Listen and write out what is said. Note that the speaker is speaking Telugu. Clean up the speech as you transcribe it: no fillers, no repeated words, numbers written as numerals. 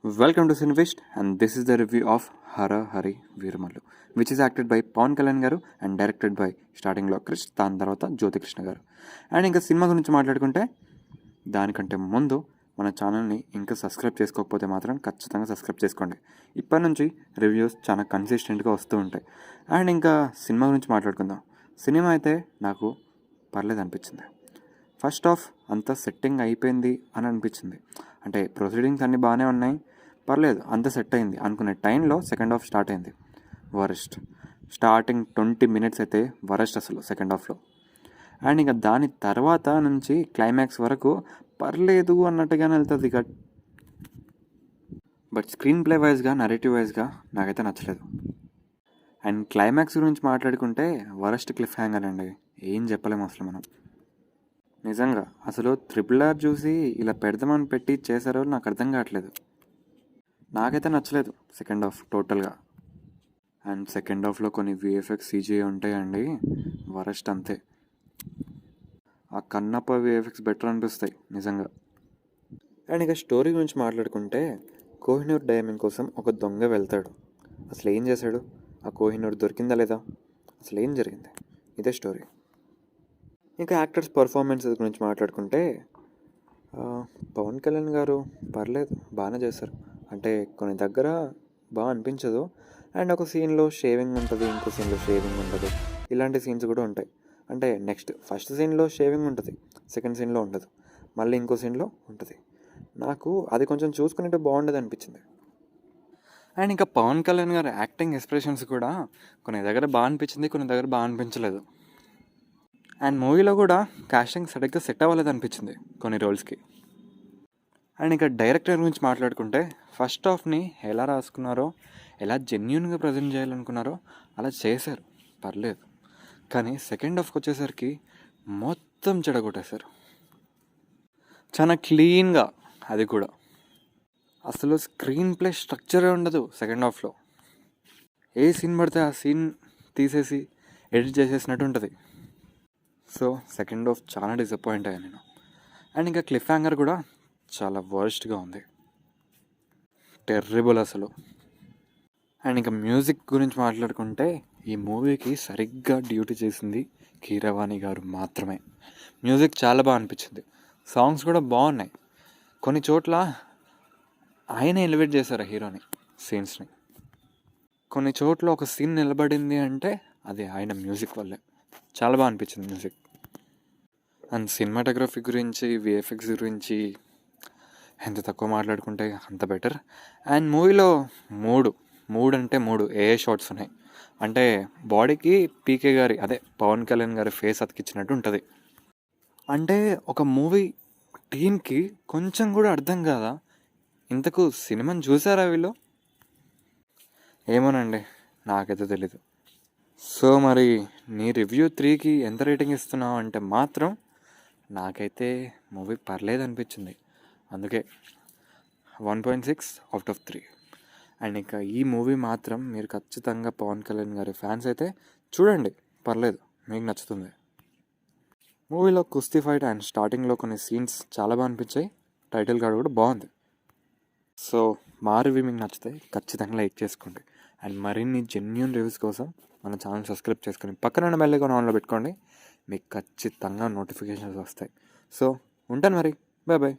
Welcome to Cinefist, and this is the review of Hara Hari Veeramallu, which is acted by Pawan Kalyan garu and directed by స్టార్టింగ్లో క్రిష్, దాని తర్వాత జ్యోతికృష్ణ గారు. అండ్ ఇంకా సినిమా గురించి మాట్లాడుకుంటే దానికంటే ముందు మన ఛానల్ని ఇంకా సబ్స్క్రైబ్ చేసుకోకపోతే మాత్రం ఖచ్చితంగా సబ్స్క్రైబ్ చేసుకోండి. ఇప్పటి నుంచి రివ్యూస్ చాలా కన్సిస్టెంట్గా వస్తూ ఉంటాయి. అండ్ ఇంకా సినిమా గురించి మాట్లాడుకుందాం. సినిమా అయితే నాకు పర్లేదు అనిపించింది. ఫస్ట్ హాఫ్ అంతా సెట్టింగ్ అయిపోయింది అని అనిపించింది. అంటే ప్రొసీడింగ్స్ అన్నీ బాగానే ఉన్నాయి, పర్లేదు అంత సెట్ అయింది అనుకునే టైంలో సెకండ్ హాఫ్ స్టార్ట్ అయింది. వరస్ట్ స్టార్టింగ్ 20 minutes అయితే వరస్ట్ అసలు సెకండ్ హాఫ్లో. అండ్ ఇంకా దాని తర్వాత నుంచి క్లైమాక్స్ వరకు పర్లేదు అన్నట్టుగానే వెళ్తుంది. బట్ స్క్రీన్ ప్లే వైజ్గా, నరేటివ్ వైజ్గా నాకైతే నచ్చలేదు. అండ్ క్లైమాక్స్ గురించి మాట్లాడుకుంటే వరస్ట్ క్లిఫ్ హ్యాంగర్ అండి, ఏం చెప్పలేము అసలు మనం. నిజంగా అసలు RRR చూసి ఇలా పెడదామని పెట్టి చేశారో నాకు అర్థం కావట్లేదు. నాకైతే నచ్చలేదు సెకండ్ హాఫ్ టోటల్గా. అండ్ సెకండ్ హాఫ్లో కొన్ని VFX CGI ఉంటాయండి, వరస్ట్ అంతే. ఆ కన్నప్ప VFX బెటర్ అనిపిస్తాయి నిజంగా. అండ్ ఇక స్టోరీ గురించి మాట్లాడుకుంటే కోహినూర్ డైమండ్ కోసం ఒక దొంగ వెళ్తాడు. అసలు ఏం చేశాడు, ఆ కోహినూర్ దొరికిందా లేదా, అసలు ఏం జరిగింది, ఇదే స్టోరీ. ఇంకా యాక్టర్స్ పర్ఫార్మెన్సెస్ గురించి మాట్లాడుకుంటే పవన్ కళ్యాణ్ గారు పర్లేదు, బాగానే చేశారు. అంటే కొన్ని దగ్గర బాగా అనిపించదు. అండ్ ఒక సీన్లో షేవింగ్ ఉంటుంది, ఇంకో సీన్లో షేవింగ్ ఉండదు. ఇలాంటి సీన్స్ కూడా ఉంటాయి. అంటే ఫస్ట్ సీన్లో షేవింగ్ ఉంటుంది, సెకండ్ సీన్లో ఉండదు, మళ్ళీ ఇంకో సీన్లో ఉంటుంది. నాకు అది కొంచెం చూసుకునేట్టు బాగుండదు అనిపించింది. అండ్ ఇంకా పవన్ కళ్యాణ్ గారు యాక్టింగ్ ఎక్స్ప్రెషన్స్ కూడా కొన్ని దగ్గర బాగా అనిపించింది, కొన్ని దగ్గర బాగా అనిపించలేదు. అండ్ మూవీలో కూడా కాస్టింగ్ సరిగ్గా సెట్ అవ్వలేదు అనిపించింది కొన్ని రోల్స్కి. అండ్ ఇంకా డైరెక్టర్ గురించి మాట్లాడుకుంటే ఫస్ట్ హాఫ్ని ఎలా రాసుకున్నారో, ఎలా జెన్యున్గా ప్రజెంట్ చేయాలనుకున్నారో అలా చేశారు, పర్లేదు. కానీ సెకండ్ హాఫ్కి వచ్చేసరికి మొత్తం చెడగొట్టేశారు, చాలా క్లీన్గా. అది కూడా అసలు స్క్రీన్ ప్లే స్ట్రక్చరే ఉండదు సెకండ్ హాఫ్లో. ఏ సీన్ పడితే ఆ సీన్ తీసేసి ఎడిట్ చేసేసినట్టు ఉంటుంది. సో సెకండ్ హాఫ్ చాలా డిసప్పాయింట్ అయ్యాను నేను. అండ్ ఇంకా క్లిఫ్ హ్యాంగర్ కూడా చాలా వర్స్ట్గా ఉంది, టెర్రిబుల్ అసలు. అండ్ ఇంకా మ్యూజిక్ గురించి మాట్లాడుకుంటే ఈ మూవీకి సరిగ్గా డ్యూటీ చేసింది కీరవాణి గారు మాత్రమే. మ్యూజిక్ చాలా బాగా అనిపించింది, సాంగ్స్ కూడా బాగున్నాయి. కొన్ని చోట్ల ఆయన ఎలివేట్ చేశారు హీరోని, సీన్స్ని. కొన్ని చోట్ల ఒక సీన్ నిలబడింది అంటే అది ఆయన మ్యూజిక్ వల్లే. చాలా బాగా అనిపించింది మ్యూజిక్. అండ్ సినిమాటోగ్రఫీ గురించి, VFX గురించి ఎంత తక్కువ మాట్లాడుకుంటే అంత బెటర్. అండ్ మూవీలో మూడు ఏ షాట్స్ ఉన్నాయి. అంటే బాడీకి PK గారి, అదే పవన్ కళ్యాణ్ గారి ఫేస్ అతికిచ్చినట్టు ఉంటుంది. అంటే ఒక మూవీ టీమ్కి కొంచెం కూడా అర్థం కాదా, ఇంతకు సినిమాని చూసారా వీళ్ళు? ఏమోనండి, నాకైతే తెలీదు. సో మరి నీ రివ్యూ 3కి ఎంత రేటింగ్ ఇస్తున్నావు అంటే మాత్రం నాకైతే మూవీ పర్లేదు అనిపించింది, అందుకే 1.6 out of 3. అండ్ ఇంకా ఈ మూవీ మాత్రం మీరు ఖచ్చితంగా పవన్ కళ్యాణ్ గారి ఫ్యాన్స్ అయితే చూడండి, పర్లేదు, మీకు నచ్చుతుంది. మూవీలో కుస్తీ ఫైట్ అండ్ స్టార్టింగ్లో కొన్ని సీన్స్ చాలా బాగా అనిపించాయి, టైటిల్ కార్డ్ కూడా బాగుంది. సో మా రివ్యూ మీకు నచ్చితే ఖచ్చితంగా లైక్ చేసుకోండి. అండ్ మరిన్ని జెన్యూన్ రివ్యూస్ కోసం మన ఛానల్ సబ్స్క్రైబ్ చేసుకొని పక్కన బెల్ ఐకాన్ ఆన్లో పెట్టుకోండి, మీకు ఖచ్చితంగా నోటిఫికేషన్స్ వస్తాయి. సో ఉంటాను మరి, బాయ్ బాయ్.